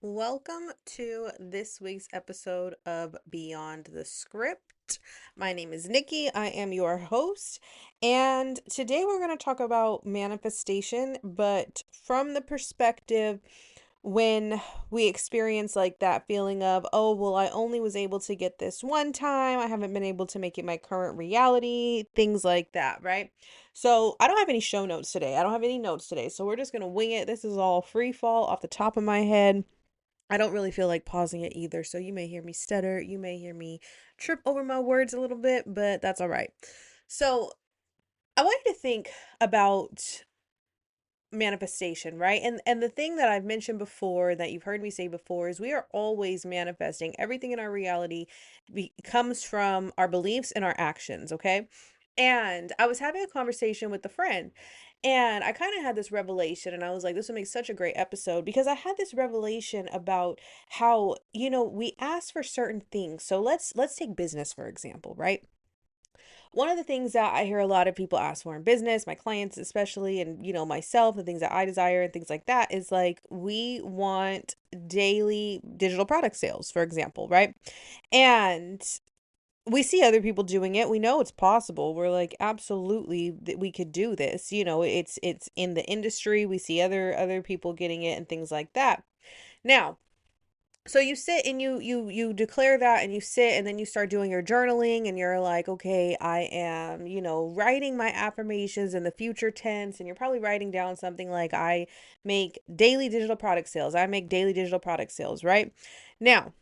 Welcome to this week's episode of Beyond the Script. My name is Nikki. I am your host. And today we're going to talk about manifestation, but from the perspective when we experience like that feeling of, oh, well, I only was able to get this one time. I haven't been able to make it my current reality, things like that, right? So I don't have any show notes today. I don't have any notes today. So we're just going to wing it. This is all free fall off the top of my head. I don't really feel like pausing it either, so you may hear me stutter, you may hear me trip over my words a little bit, but that's all right. So, I want you to think about manifestation, right? And the thing that I've mentioned before that you've heard me say before is we are always manifesting. Everything in our reality comes from our beliefs and our actions, okay? And I was having a conversation with a friend, and I kind of had this revelation, and I was like, this would make such a great episode because I had this revelation about how, we ask for certain things. So let's take business for example, right? One of the things that I hear a lot of people ask for in business, my clients especially, and myself, the things that I desire and things like that is like we want daily digital product sales, for example, right? And we see other people doing it. We know it's possible. We're like, absolutely that we could do this. It's in the industry. We see other people getting it and things like that. Now, so you sit and you declare that and you sit and then you start doing your journaling and you're like, okay, I am, writing my affirmations in the future tense, and you're probably writing down something like I make daily digital product sales. I make daily digital product sales, right? Now,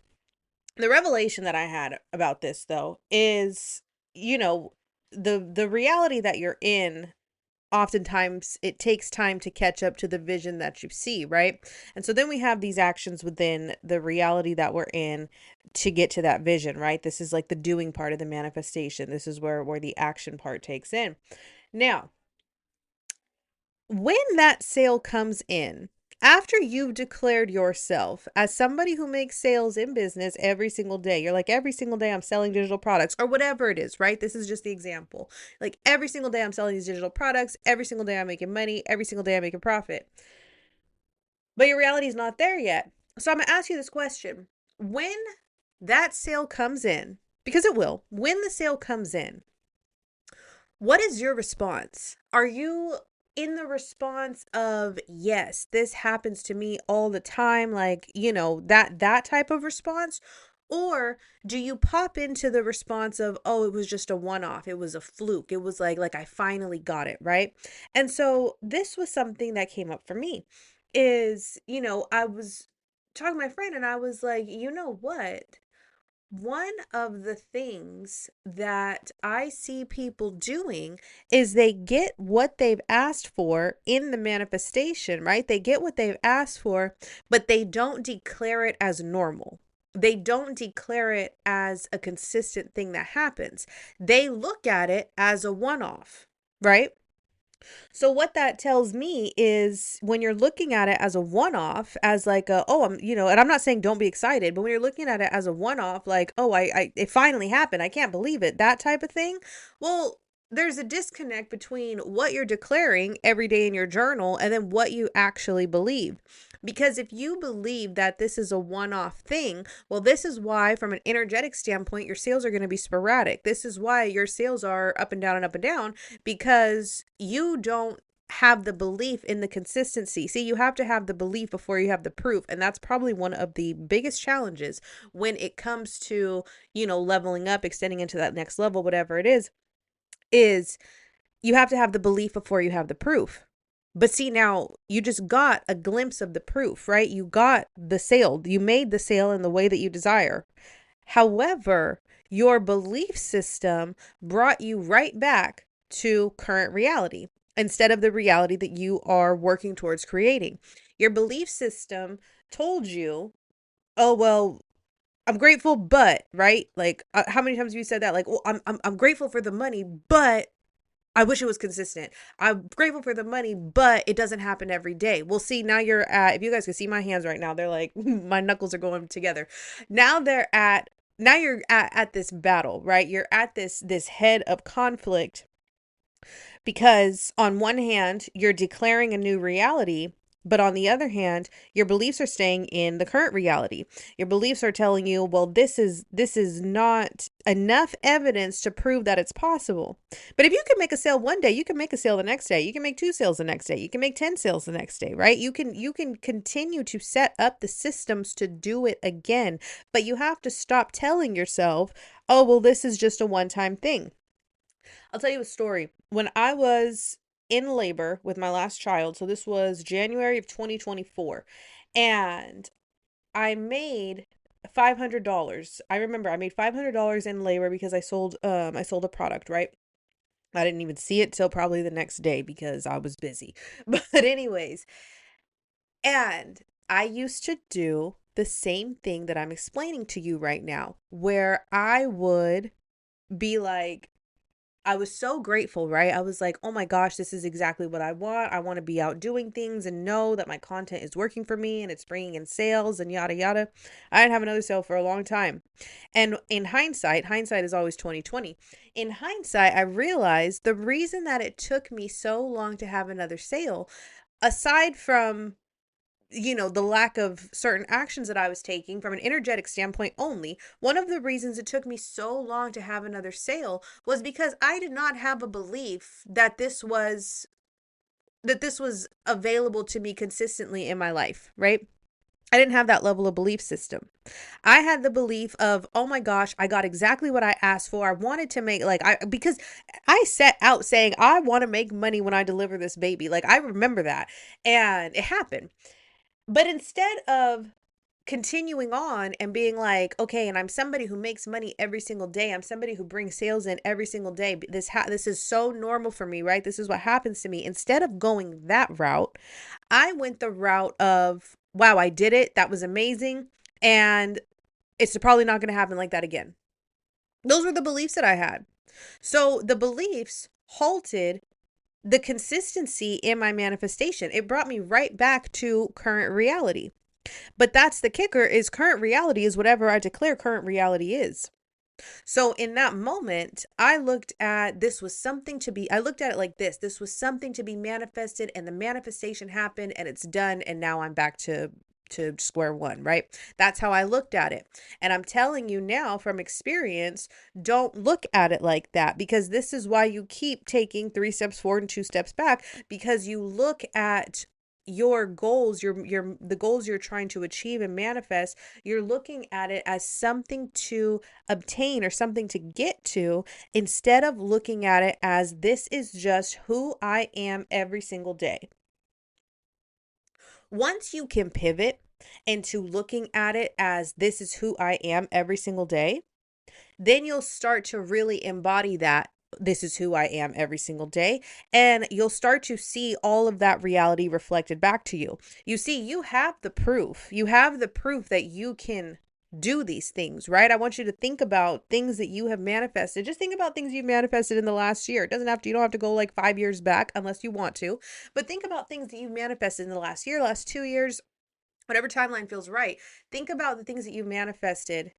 the revelation that I had about this though is, you know, the reality that you're in, oftentimes it takes time to catch up to the vision that you see, right? And so then we have these actions within the reality that we're in to get to that vision, right? This is like the doing part of the manifestation. This is where the action part takes in. Now, when that sale comes in, after you've declared yourself as somebody who makes sales in business every single day, you're like, every single day I'm selling digital products or whatever it is, right? This is just the example. Like every single day I'm selling these digital products, every single day I'm making money, every single day I make a profit. But your reality is not there yet. So I'm going to ask you this question. When that sale comes in, because it will, when the sale comes in, what is your response? Are you in the response of, yes, this happens to me all the time, like, that type of response? Or do you pop into the response of, oh, it was just a one-off, it was a fluke, it was like I finally got it, right? And so this was something that came up for me is, I was talking to my friend and I was like, you know what? One of the things that I see people doing is they get what they've asked for in the manifestation, right? They get what they've asked for, but they don't declare it as normal. They don't declare it as a consistent thing that happens. They look at it as a one off, right? So what that tells me is when you're looking at it as a one-off, as like a, oh, and I'm not saying don't be excited, but when you're looking at it as a one-off, like, oh, it finally happened. I can't believe it. That type of thing. Well, there's a disconnect between what you're declaring every day in your journal and then what you actually believe. Because if you believe that this is a one-off thing, well, this is why, from an energetic standpoint, your sales are going to be sporadic. This is why your sales are up and down and up and down, because you don't have the belief in the consistency. See, you have to have the belief before you have the proof. And that's probably one of the biggest challenges when it comes to, leveling up, extending into that next level, whatever it is you have to have the belief before you have the proof. But see, now you just got a glimpse of the proof, right? You got the sale. You made the sale in the way that you desire. However, your belief system brought you right back to current reality instead of the reality that you are working towards creating. Your belief system told you, oh, well, I'm grateful, but, right? Like, how many times have you said that? Like, well, I'm grateful for the money, but I wish it was consistent. I'm grateful for the money, but it doesn't happen every day. We'll see. Now you're at, if you guys can see my hands right now, they're like, my knuckles are going together. Now you're at this battle, right? You're at this head of conflict because on one hand, you're declaring a new reality But on the other hand, your beliefs are staying in the current reality. Your beliefs are telling you, well, this is not enough evidence to prove that it's possible. But if you can make a sale one day, you can make a sale the next day. You can make 2 sales the next day. You can make 10 sales the next day, right? You can continue to set up the systems to do it again. But you have to stop telling yourself, oh, well, this is just a one-time thing. I'll tell you a story. When I was in labor with my last child, so this was January of 2024, and I made $500. I remember I made $500 in labor because I sold a product, right? I didn't even see it till probably the next day because I was busy. But anyways, and I used to do the same thing that I'm explaining to you right now, where I would be like, I was so grateful, right? I was like, oh my gosh, this is exactly what I want. I want to be out doing things and know that my content is working for me and it's bringing in sales and yada, yada. I didn't have another sale for a long time. And in hindsight is always 2020. In hindsight, I realized the reason that it took me so long to have another sale, aside from the lack of certain actions that I was taking from an energetic standpoint only, one of the reasons it took me so long to have another sale was because I did not have a belief that this was available to me consistently in my life, right? I didn't have that level of belief system. I had the belief of, oh my gosh, I got exactly what I asked for. I wanted to make because I set out saying I want to make money when I deliver this baby. Like, I remember that, and it happened. But instead of continuing on and being like, okay, and I'm somebody who makes money every single day. I'm somebody who brings sales in every single day. This is so normal for me, right? This is what happens to me. Instead of going that route, I went the route of, wow, I did it. That was amazing. And it's probably not going to happen like that again. Those were the beliefs that I had. So the beliefs halted the consistency in my manifestation. It brought me right back to current reality. But that's the kicker, is current reality is whatever I declare current reality is. So in that moment, I looked at I looked at it like this. This was something to be manifested, and the manifestation happened and it's done. And now I'm back to square one, right? That's how I looked at it. And I'm telling you now from experience, don't look at it like that, because this is why you keep taking 3 steps forward and 2 steps back, because you look at your goals, the goals you're trying to achieve and manifest, you're looking at it as something to obtain or something to get to, instead of looking at it as this is just who I am every single day. Once you can pivot into looking at it as this is who I am every single day, then you'll start to really embody that this is who I am every single day. And you'll start to see all of that reality reflected back to you. You see, you have the proof. You have the proof that you can do these things, right? I want you to think about things that you have manifested. Just think about things you've manifested in the last year. You don't have to go like 5 years back unless you want to, but think about things that you've manifested in the last year, last 2 years, whatever timeline feels right. Think about the things that you've manifested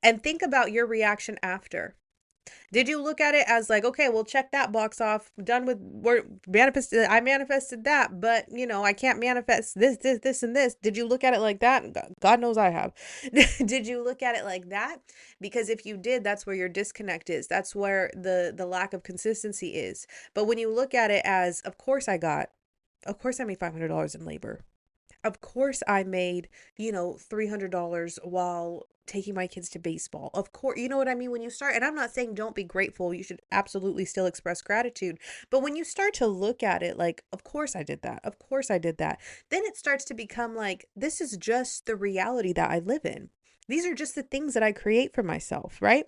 and think about your reaction after. Did you look at it as like, okay, well, check that box off, done with I manifested that, but I can't manifest this, and this. Did you look at it like that? God knows I have. Did you look at it like that? Because if you did, that's where your disconnect is. That's where the lack of consistency is. But when you look at it as, of course I made $500 in labor. Of course I made, $300 while taking my kids to baseball. Of course, you know what I mean? When you start, and I'm not saying don't be grateful, you should absolutely still express gratitude. But when you start to look at it like, of course I did that. Of course I did that. Then it starts to become like, this is just the reality that I live in. These are just the things that I create for myself, right?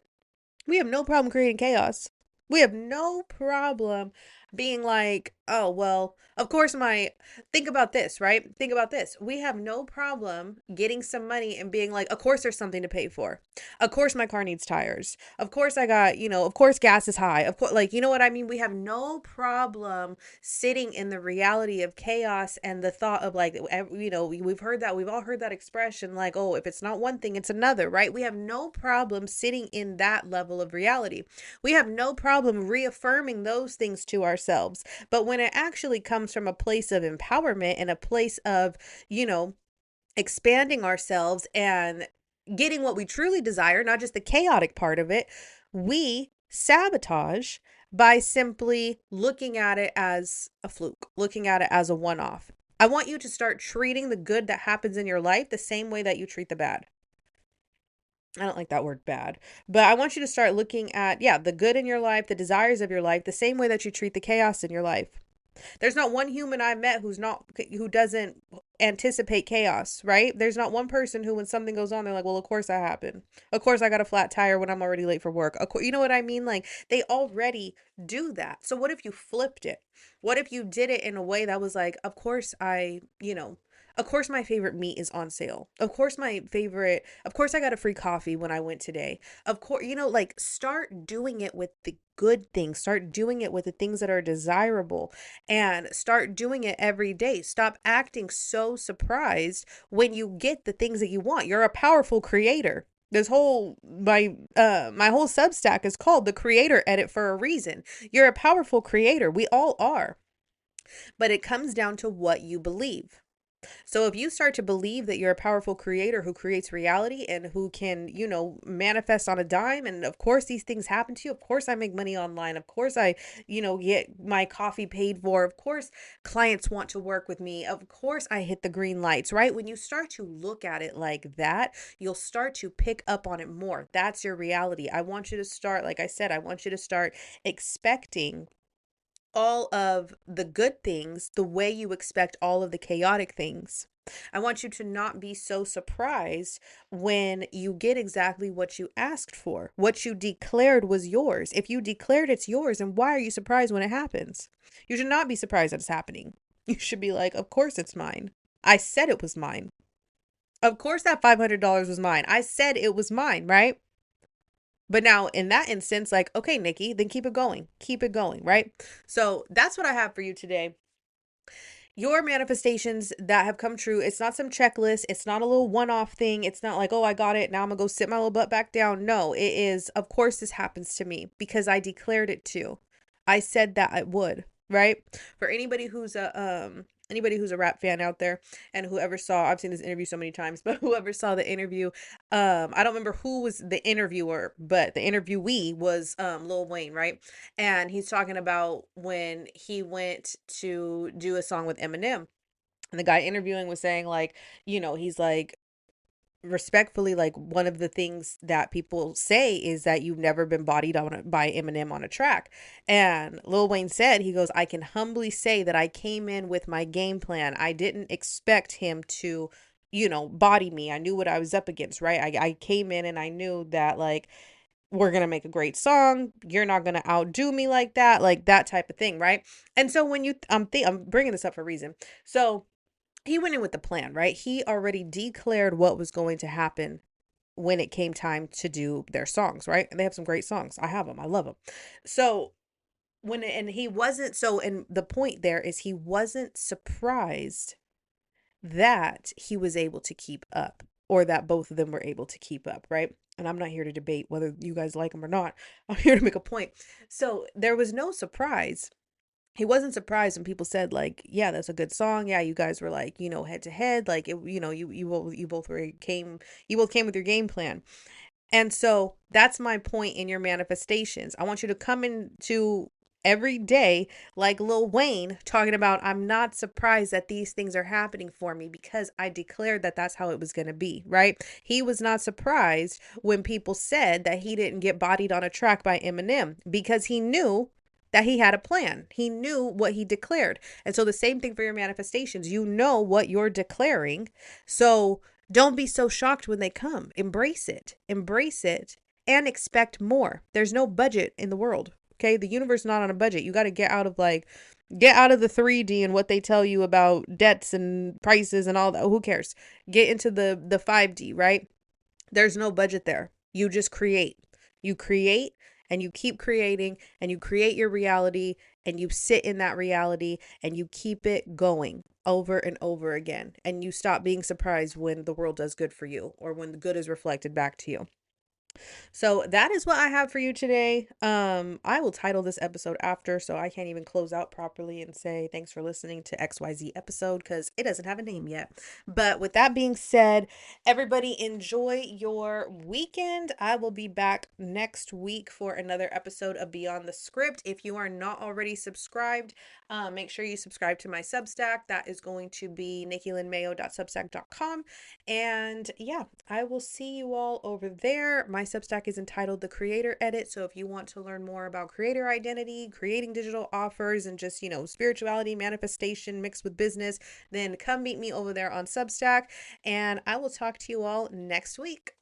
We have no problem creating chaos. We have no problem being like, oh, well, of course think about this, right? Think about this. We have no problem getting some money and being like, of course there's something to pay for. Of course my car needs tires. Of course I got, of course gas is high. Of course, like, you know what I mean? We have no problem sitting in the reality of chaos and the thought of like, we've all heard that expression, like, oh, if it's not one thing, it's another, right? We have no problem sitting in that level of reality. We have no problem reaffirming those things to ourselves. ourselves. But when it actually comes from a place of empowerment and a place of, you know, expanding ourselves and getting what we truly desire, not just the chaotic part of it, we sabotage by simply looking at it as a fluke, looking at it as a one off. I want you to start treating the good that happens in your life the same way that you treat the bad. I don't like that word bad, but I want you to start looking at, yeah, the good in your life, the desires of your life, the same way that you treat the chaos in your life. There's not one human I've met who doesn't anticipate chaos, right? There's not one person who, when something goes on, they're like, well, of course that happened. Of course I got a flat tire when I'm already late for work. Of course, you know what I mean? Like, they already do that. So what if you flipped it? What if you did it in a way that was like, of course my favorite meat is on sale. Of course I got a free coffee when I went today. Of course, like, start doing it with the good things. Start doing it with the things that are desirable, and start doing it every day. Stop acting so surprised when you get the things that you want. You're a powerful creator. This whole my whole Substack is called the Creator Edit for a reason. You're a powerful creator. We all are. But it comes down to what you believe. So if you start to believe that you're a powerful creator who creates reality and who can, manifest on a dime, and of course these things happen to you. Of course I make money online. Of course I, get my coffee paid for. Of course clients want to work with me. Of course I hit the green lights, right? When you start to look at it like that, you'll start to pick up on it more. That's your reality. I want you to start, like I said, I want you to start expecting all of the good things the way you expect all of the chaotic things. I want you to not be so surprised when you get exactly what you asked for, what you declared was yours. If you declared it's yours, and why are you surprised when it happens? You should not be surprised that it's happening. You should be like, of course it's mine. I said it was mine. Of course that $500 was mine. I said it was mine, right? But now in that instance, like, okay, Nikki, then keep it going. Keep it going, right? So that's what I have for you today. Your manifestations that have come true, it's not some checklist. It's not a little one-off thing. It's not like, oh, I got it. Now I'm gonna go sit my little butt back down. No, it is, of course this happens to me because I declared it to. I said that I would, right? For anybody who's a rap fan out there, and whoever saw, I've seen this interview so many times, but whoever saw the interview, I don't remember who was the interviewer, but the interviewee was Lil Wayne, right? And he's talking about when he went to do a song with Eminem. And the guy interviewing was saying, like, he's like, respectfully, like, one of the things that people say is that you've never been bodied on by Eminem on a track. And Lil Wayne said, he goes, I can humbly say that I came in with my game plan. I didn't expect him to, body me. I knew what I was up against, right? I came in and I knew that, like, we're going to make a great song. You're not going to outdo me like that type of thing, right? And so when I'm bringing this up for a reason. So he went in with the plan, right? He already declared what was going to happen when it came time to do their songs, right? And they have some great songs. I have them. I love them. So and the point there is he wasn't surprised that he was able to keep up, or that both of them were able to keep up, right? And I'm not here to debate whether you guys like them or not. I'm here to make a point. So there was no surprise. He wasn't surprised when people said, like, yeah, that's a good song. Yeah, you guys were like, head to head, like, it, you both came with your game plan. And so that's my point in your manifestations. I want you to come into every day like Lil Wayne talking about, I'm not surprised that these things are happening for me because I declared that that's how it was going to be, right? He was not surprised when people said that he didn't get bodied on a track by Eminem because he knew that he had a plan. He knew what he declared. And so the same thing for your manifestations. You know what you're declaring. So don't be so shocked when they come. Embrace it. Embrace it and expect more. There's no budget in the world. Okay? The universe is not on a budget. You got to get out of the 3D and what they tell you about debts and prices and all that. Who cares? Get into the 5D, right? There's no budget there. You just create. You create and you keep creating and you create your reality and you sit in that reality and you keep it going over and over again. And you stop being surprised when the world does good for you or when the good is reflected back to you. So that is what I have for you today. I will title this episode after, so I can't even close out properly and say thanks for listening to XYZ episode because it doesn't have a name yet. But with that being said, everybody enjoy your weekend. I will be back next week for another episode of Beyond the Script. If you are not already subscribed, make sure you subscribe to my Substack. That is going to be nikkilynmayo.substack.com. And yeah, I will see you all over there. My Substack is entitled The Creator Edit. So if you want to learn more about creator identity, creating digital offers, and just, spirituality, manifestation mixed with business, then come meet me over there on Substack. And I will talk to you all next week.